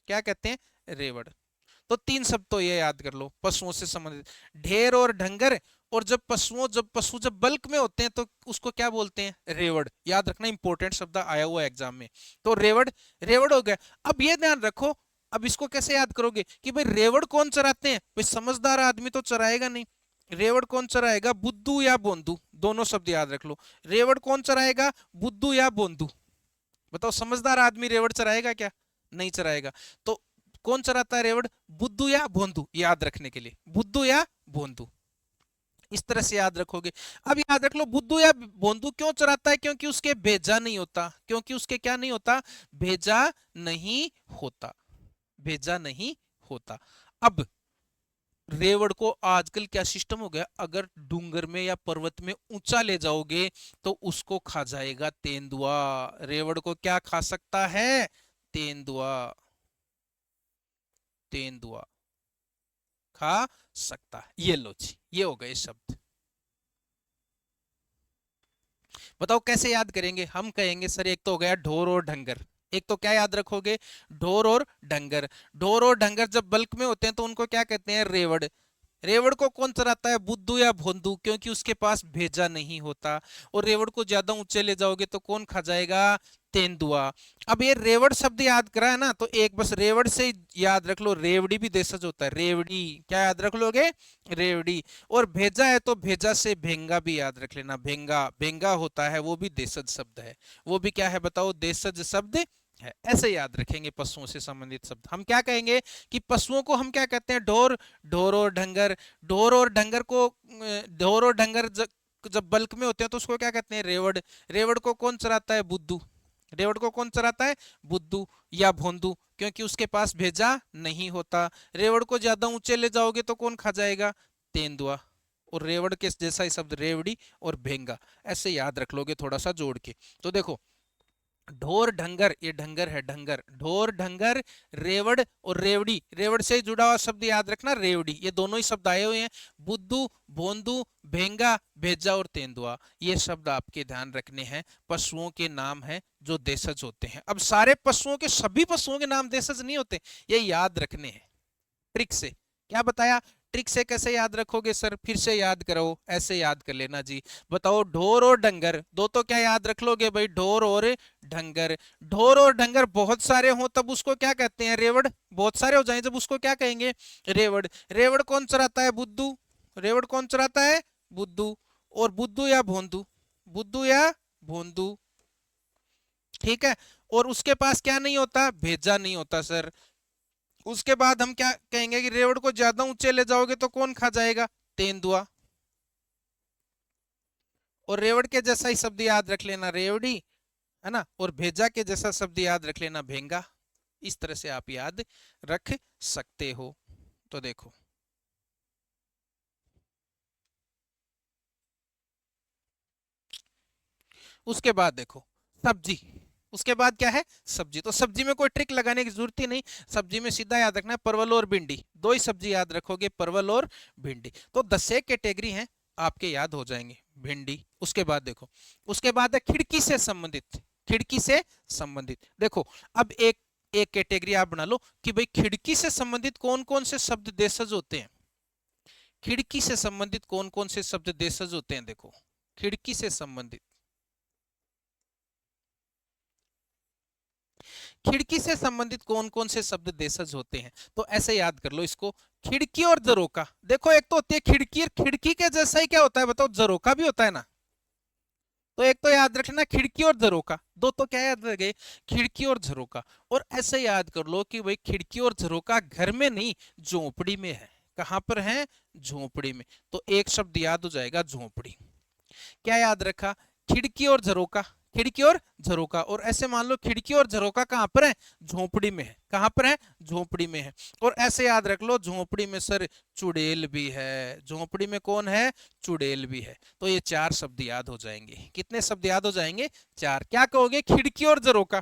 क्या कहते हैं, रेवड़। तो तीन शब्द तो ये याद कर लो पशुओं से संबंधित, ढेर और ढंगर। और जब पशु जब बल्क में होते हैं तो उसको क्या बोलते हैं, रेवड़। याद रखना, इंपॉर्टेंट शब्द आया हुआ है एग्जाम में। तो रेवड़, रेवड़ हो गया। अब ये ध्यान रखो, अब इसको कैसे याद करोगे कि भाई रेवड़ कौन चराते हैं, भाई समझदार आदमी तो चराएगा नहीं। रेवड़ कौन चराएगा, बुद्धू या बोंदू। दोनों शब्द याद रख लो। रेवड़ कौन चराएगा, बुद्धू या बोंदू। बताओ समझदार आदमी रेवड़ चराएगा क्या, नहीं चराएगा। तो कौन चराता है रेवड़, बुद्धू या भोंदू। याद रखने के लिए बुद्धू या भोंदू, इस तरह से याद रखोगे। अब याद रख लो बुद्धू या भोंदू क्यों चराता है, क्योंकि उसके भेजा नहीं होता। क्योंकि उसके क्या नहीं होता, भेजा नहीं होता। भेजा नहीं होता। अब रेवड़ को आजकल क्या सिस्टम हो गया, अगर डूंगर में या पर्वत में ऊंचा ले जाओगे तो उसको खा जाएगा तेंदुआ। रेवड़ को क्या खा सकता है? तेंदुआ। तेंदुआ खा सकता है। ये लो जी, ये हो गए शब्द। बताओ कैसे याद करेंगे? हम कहेंगे सर एक तो हो गया ढोर और ढंगर, एक तो क्या याद रखोगे? ढोर और ढंगर। ढोर और ढंगर जब बल्क में होते हैं तो उनको क्या कहते हैं? रेवड़। रेवड़ को कौन चराता है? बुद्धू या भोंदू, क्योंकि उसके पास भेजा नहीं होता। और रेवड़ को ज्यादा ऊंचे ले जाओगे तो कौन खा जाएगा? तेंदुआ। अब ये रेवड़ शब्द याद करा है ना, तो एक बस रेवड़ से याद रख लो, रेवड़ी भी देशज होता है। रेवड़ी क्या याद रख लोगे? रेवड़ी। और भेजा है तो भेजा से भेंगा भी याद रख लेना। भेंगा, भेंगा होता है, वो भी देशज शब्द है। वो भी क्या है बताओ? देशज शब्द है। ऐसे याद रखेंगे पशुओं से संबंधित शब्द। हम क्या कहेंगे कि पशुओं को हम क्या कहते हैं? ढोर। ढोर और ढंगर। ढोर और ढंगर को ढोर और ढंगर जब बल्क में होते हैं तो उसको क्या कहते हैं? रेवड़। रेवड़ को कौन चराता है? बुद्धू। रेवड़ को कौन चराता है? बुद्धू या भोंदू, क्योंकि उसके पास भेजा नहीं होता। रेवड़ को ज्यादा ऊंचे ले जाओगे तो कौन खा जाएगा? तेंदुआ। और रेवड़ के जैसा ही शब्द रेवड़ी और भेंगा, ऐसे याद रख लोगे थोड़ा सा जोड़ के। तो देखो, ढोर ढंगर, ये ढंगर है, ढंगर। ढोर ढंगर, रेवड़ और रेवड़ी। रेवड़ से जुड़ा हुआ शब्द याद रखना रेवड़ी। ये दोनों ही शब्द आए हुए हैं। बुद्धू, भोंदू, भेंगा, भेजा और तेंदुआ, ये शब्द आपके ध्यान रखने हैं। पशुओं के नाम हैं जो देशज होते हैं। अब सारे पशुओं के, सभी पशुओं के नाम देशज नहीं होते, ये याद रखने हैं ट्रिक से। क्या बताया? ट्रिक से कैसे याद रखोगे सर? फिर से याद करो, ऐसे याद कर लेना जी। बताओ, ढोर और डंगर, दो तो क्या याद रख लोगे भाई? ढोर और ढंगर। ढोर और डंगर बहुत सारे हो तब उसको क्या कहते हैं? रेवड़। बहुत सारे हो जाए जब उसको क्या कहेंगे? रेवड़। रेवड़ कौन चराता है? बुद्धू। रेवड़ कौन चराता है? बुद्धू। और बुद्धू या भोंदू? बुद्धू या भोंदू। ठीक है। और उसके पास क्या नहीं होता? भेजा नहीं होता सर। उसके बाद हम क्या कहेंगे कि रेवड़ को ज्यादा ऊंचे ले जाओगे तो कौन खा जाएगा? तेंदुआ। और रेवड़ के जैसा ही शब्द याद रख लेना, रेवड़ी, है ना। और भेजा के जैसा शब्द याद रख लेना, भेंगा। इस तरह से आप याद रख सकते हो। तो देखो, उसके बाद देखो सब्जी। उसके बाद क्या है? सब्जी। तो सब्जी में कोई ट्रिक लगाने की जरूरत ही नहीं। सब्जी में सीधा याद रखना है परवल और भिंडी, दो ही सब्जी याद रखोगे, परवल और भिंडी। तो 10 एक कैटेगरी हैं आपके याद हो जाएंगे। भिंडी। उसके बाद देखो, उसके बाद है खिड़की से संबंधित। खिड़की से संबंधित देखो, अब एक एक कैटेगरी आप बना लो कि भाई खिड़की से संबंधित कौन कौन से शब्द देशज होते हैं। खिड़की से संबंधित कौन कौन से शब्द देशज होते हैं? देखो, खिड़की से संबंधित, खिड़की से संबंधित कौन कौन से शब्द देशज होते हैं, तो ऐसे याद कर लो इसको। खिड़की और झरोका। देखो, एक तो होती है खिड़की, और खिड़की के जैसा ही क्या होता है बताओ? झरोका भी होता है ना। तो एक तो याद रखना खिड़की और झरोका, दो तो क्या याद रह गए? खिड़की और झरोका। और ऐसे याद कर लो कि भाई खिड़की और झरोका घर में नहीं, झोपड़ी में है। कहां पर है? झोपड़ी में। तो एक शब्द याद हो जाएगा, झोपड़ी। क्या याद रखा? खिड़की और झरोका। खिड़की और झरोका। और ऐसे मान लो खिड़की और झरोका कहां पर है? झोपड़ी में है। कहां पर है? झोपड़ी में है। और ऐसे याद रख लो, झोपड़ी में सर चुड़ैल भी है। झोपड़ी में कौन है? चुड़ैल भी है। तो ये 4 शब्द याद हो जाएंगे। कितने शब्द याद हो जाएंगे? 4। क्या कहोगे? खिड़की और झरोका।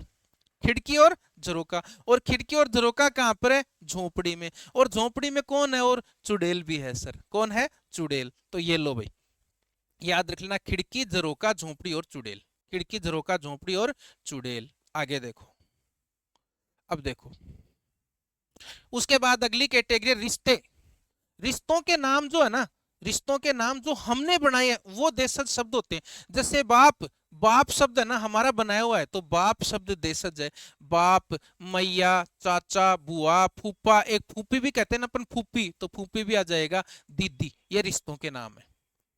खिड़की और झरोका। और खिड़की और झरोका कहां पर है? झोपड़ी में। और झोपड़ी में कौन है? और चुड़ैल भी है सर। कौन है? चुड़ैल। तो ये लो भाई, याद रख लेना, खिड़की, झरोका, झोपड़ी और चुड़ैल। खिड़की, झरोका, झोपड़ी और चुड़ैल। आगे देखो, अब देखो, उसके बाद अगली कैटेगरी रिश्ते। रिश्तों के नाम जो है ना, रिश्तों के नाम जो हमने बनाए हैं वो देशज शब्द होते हैं। जैसे बाप। बाप शब्द है ना हमारा बनाया हुआ है, तो बाप शब्द देशज है। बाप, मैया, चाचा, बुआ, फूफा, एक फूफी भी कहते हैं ना अपन, फूफी, तो फूफी भी आ जाएगा। दीदी, ये रिश्तों के नाम है।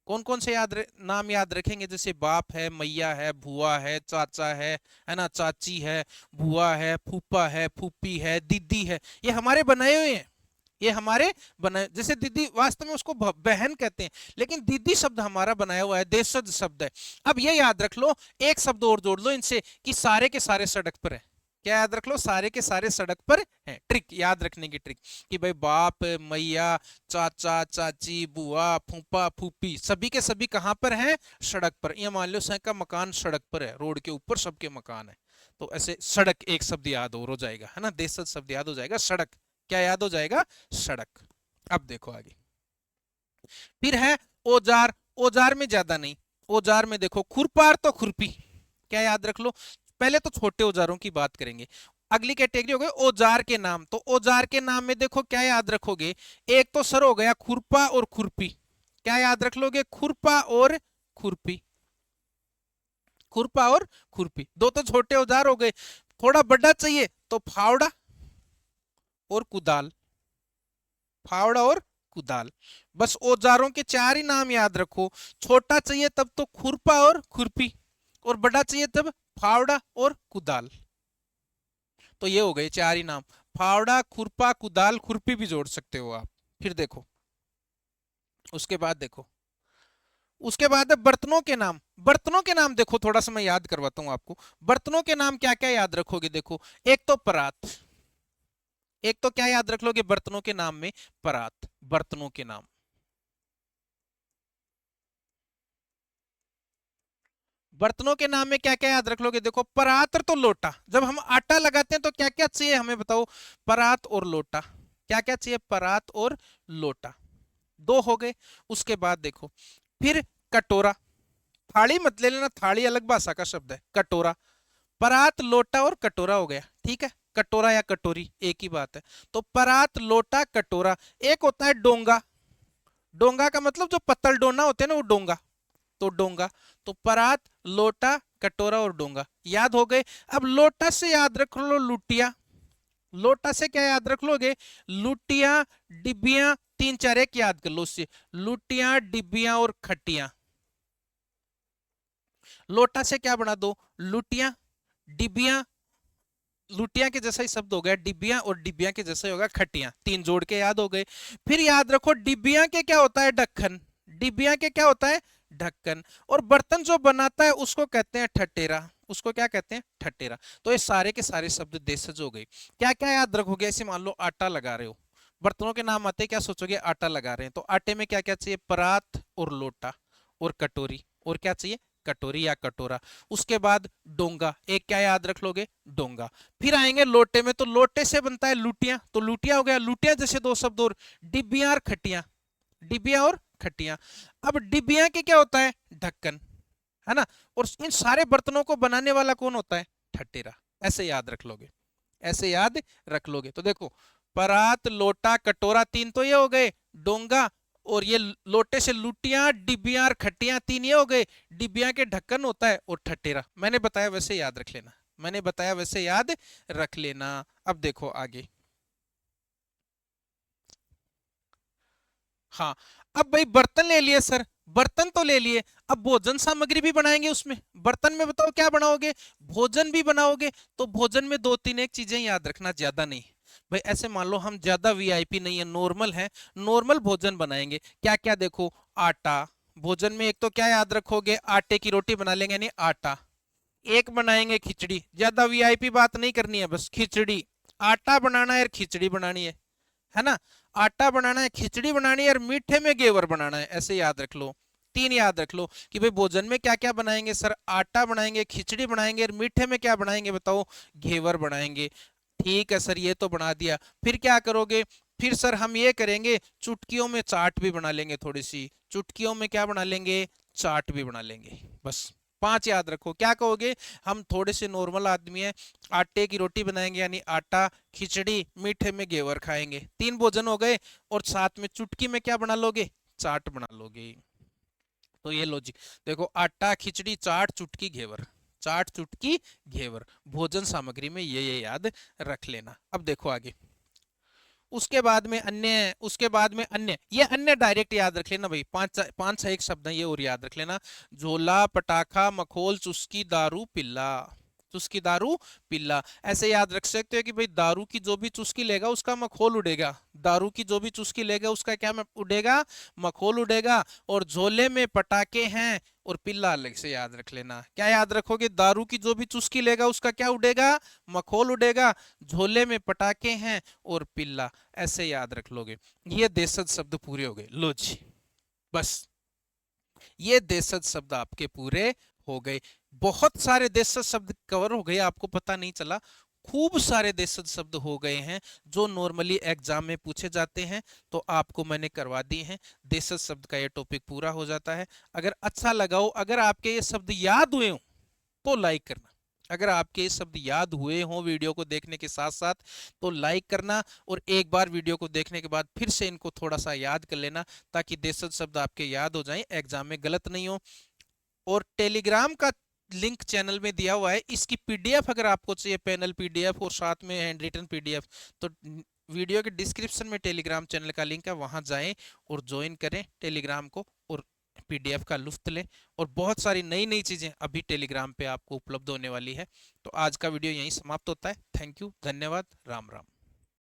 कौन कौन से नाम याद रखेंगे? जैसे बाप है, मैया है, बुआ है, चाचा है ना, चाची है, बुआ है, फूफा है, फूफी है, दीदी है। ये हमारे बनाए हुए हैं। ये हमारे बनाए, जैसे दीदी वास्तव में उसको बहन कहते हैं, लेकिन दीदी शब्द हमारा बनाया हुआ है, देशज शब्द है। अब ये याद रख लो, एक शब्द और जोड़ लो इनसे कि सारे के सारे सड़क पर है। क्या याद रख लो, सारे के सारे सड़क पर हैं। ट्रिक याद रखने की ट्रिक कि भाई बाप, मैया, चाचा, चाची, बुआ, फूफा, फूफी, सभी के सभी कहाँ पर हैं, सड़क पर। ये मान लो सबका मकान सड़क पर है, रोड के ऊपर सबके मकान है, तो ऐसे सड़क एक शब्द याद और हो जाएगा, है ना, देशज शब्द याद हो जाएगा, सड़क क्या याद हो जाएगा, सड़क। अब देखो आगे, फिर है औजार। औजार में ज्यादा नहीं, औजार में देखो खुरपार तो खुरपी, क्या याद रख लो, पहले तो छोटे औजारों की बात करेंगे। अगली कैटेगरी हो गई औजार के नाम, तो औजार के नाम में देखो क्या याद रखोगे, एक तो सर हो गया खुरपा और खुरपी, क्या याद रख लोगे, खुरपा और खुरपी, खुरपा और खुरपी, दो तो छोटे औजार हो गए। थोड़ा बड़ा चाहिए तो फावड़ा और कुदाल, फावड़ा और कुदाल, बस औजारों के चार ही नाम याद रखो। छोटा चाहिए तब तो खुरपा और खुरपी, और बड़ा चाहिए तब फावड़ा और कुदाल। तो ये हो गए चार ही नाम, फावड़ा, खुरपा, कुदाल, खुरपी भी जोड़ सकते हो आप। फिर देखो उसके बाद देखो, उसके बाद है बर्तनों के नाम। बर्तनों के नाम देखो थोड़ा सा मैं याद करवाता हूं आपको, बर्तनों के नाम क्या क्या याद रखोगे, देखो एक तो परात, एक तो क्या याद रख लोगे बर्तनों के नाम में, परात, बर्तनों के नाम। बर्तनों के नाम में क्या क्या याद रख लोगे, देखो परात तो लोटा, जब हम आटा लगाते हैं तो क्या क्या चाहिए हमें बताओ, परात और लोटा, क्या क्या चाहिए, परात और लोटा, दो हो गए। उसके बाद देखो फिर कटोरा, थाली मत ले लेना, थाली अलग भाषा का शब्द है, कटोरा, परात लोटा और कटोरा हो गया, ठीक है, कटोरा या कटोरी एक ही बात है। तो परात लोटा कटोरा। एक होता है डोंगा, डोंगा का मतलब जो पत्तल डोना होते हैं ना वो डोंगा, तो डोंगा। तो परात लोटा कटोरा और डोंगा याद हो गए। अब लोटा से याद रख लो लुटिया, लोटा से क्या याद रख लोगे, लुटिया, डिब्बियां, तीन चार एक याद कर लो उससे, लुटिया, डिब्बियां और खटियां। लोटा से क्या बना दो, लुटिया, डिब्बियां, लुटिया के जैसा ही शब्द हो गया डिब्बियां, और डिब्बियां के जैसा ही होगा खटियां, तीन जोड़ के याद हो गए। फिर याद रखो डिब्बियां के क्या होता है, ढक्कन, डिब्बियां के क्या होता है, ढक्कन, और बर्तन जो बनाता है उसको कहते हैं ठटेरा, उसको क्या कहते हैं, ठटेरा। तो ये सारे के सारे शब्द देशज हो गए। क्या क्या याद रखोगे, ऐसे मान लो आटा लगा रहे हो, बर्तनों के नाम आते क्या सोचोगे, आटा लगा रहे हैं, तो आटे में क्या क्या चाहिए, परात और लोटा और कटोरी, और क्या चाहिए, कटोरी या कटोरा। उसके बाद डोंगा, एक क्या याद रख लोगे, डोंगा। फिर आएंगे लोटे में, तो लोटे से बनता है लुटिया, तो लुटिया हो गया, लुटिया जैसे दो शब्द और, डिब्बियां और खटियां, डिब्बियां और खटियां। अब डिब्बियां के क्या होता है, ढक्कन, है ना, और इन सारे बर्तनों को बनाने वाला कौन होता है, ठटेरा। ऐसे याद रख लोगे, ऐसे याद रख लोगे। तो देखो परात लोटा कटोरा तीन तो ये हो गए, डोंगा, और ये लोटे से लुटियां, डिब्बियां और खटियां तीन ये हो गए, डिब्बियां के ढक्कन होता है, और ठटेरा मैंने बताया वैसे याद रख लेना, मैंने बताया वैसे याद रख लेना। अब देखो आगे, हाँ, अब भाई बर्तन ले लिए सर, बर्तन तो ले लिए, अब भोजन सामग्री भी बनाएंगे उसमें, बर्तन में बताओ क्या बनाओगे, भोजन भी बनाओगे, तो भोजन में दो तीन एक चीजें याद रखना, ज्यादा नहीं। भाई ऐसे मान लो हम ज्यादा वीआईपी नहीं है, नॉर्मल है, नॉर्मल भोजन बनाएंगे, क्या क्या देखो, आटा, भोजन में एक तो क्या याद रखोगे, आटे की रोटी बना लेंगे यानी आटा, एक बनाएंगे खिचड़ी, ज्यादा वीआईपी बात नहीं करनी है, बस खिचड़ी, आटा बनाना है और खिचड़ी बनानी है ना, आटा बनाना है, खिचड़ी बनानी है, और मीठे में घेवर बनाना है, ऐसे याद रख लो। तीन याद रख लो कि भाई भोजन में क्या क्या बनाएंगे सर, आटा बनाएंगे, खिचड़ी बनाएंगे, और मीठे में क्या बनाएंगे बताओ, घेवर बनाएंगे। ठीक है सर, ये तो बना दिया, फिर क्या करोगे, फिर सर हम ये करेंगे चुटकियों में चाट भी बना लेंगे, थोड़ी सी चुटकियों में क्या बना लेंगे, चाट भी बना लेंगे। बस पांच याद रखो, क्या कहोगे, हम थोड़े से नॉर्मल आदमी हैं, आटे की रोटी बनाएंगे यानी आटा, खिचड़ी, मीठे में घेवर खाएंगे, तीन भोजन हो गए, और साथ में चुटकी में क्या बना लोगे, चाट बना लोगे। तो ये लॉजिक देखो, आटा, खिचड़ी, चाट, चुटकी, घेवर, चाट, चुटकी, घेवर, भोजन सामग्री में ये याद रख लेना। अब देखो आगे, उसके बाद में अन्य, उसके बाद में अन्य, ये अन्य डायरेक्ट याद रख लेना भाई, पांच पांच छह एक शब्द है ये और याद रख लेना, झोला, पटाखा, मखोल, चुस्की, दारू, पिल्ला, चुस्की, दारू, पिल्ला। ऐसे याद रख सकते हो कि भाई दारू की जो भी चुस्की लेगा उसका मखोल उड़ेगा, दारू की जो भी चुस्की लेगा उसका क्या उड़ेगा, मखौल उड़ेगा। और झोले में पटाखे हैं और पिल्ला अलग से याद रख लेना। क्या याद रखोगे, दारू की जो भी चुस्की लेगा उसका क्या उड़ेगा, मखौल उड़ेगा, झोले में पटाखे हैं और पिल्ला, ऐसे याद रख लोगे। ये देशज शब्द पूरे हो गए। लो जी, बस ये देशज शब्द आपके पूरे हो गए। बहुत सारे देशज शब्द कवर हो गए, आपको पता नहीं चला। खूब सारे देशज शब्द हो गए हैं जो नॉर्मली एग्जाम में पूछे जाते हैं, तो आपको मैंने करवा दिए हैं। देशज शब्द का ये टॉपिक पूरा हो जाता है। अगर अच्छा लगा हो, अगर आपके ये शब्द याद हुए हो तो लाइक करना। अगर आपके ये शब्द याद हुए हों वीडियो को देखने के साथ साथ तो लाइक करना, और एक बार वीडियो को देखने के बाद फिर से इनको थोड़ा सा याद कर लेना, ताकि देशज शब्द आपके याद हो जाएं, एग्जाम में गलत नहीं हो। और टेलीग्राम का लिंक चैनल में दिया हुआ है, इसकी पीडीएफ अगर आपको चाहिए, पैनल पीडीएफ और साथ में हैंड रिटन पीडीएफ, तो वीडियो के डिस्क्रिप्शन में टेलीग्राम चैनल का लिंक है, वहां जाएं और ज्वाइन करें टेलीग्राम को, और पीडीएफ का लुफ्त लें। और बहुत सारी नई नई चीजें अभी टेलीग्राम पे आपको उपलब्ध होने वाली है। तो आज का वीडियो यहीं समाप्त होता है। थैंक यू, धन्यवाद, राम राम।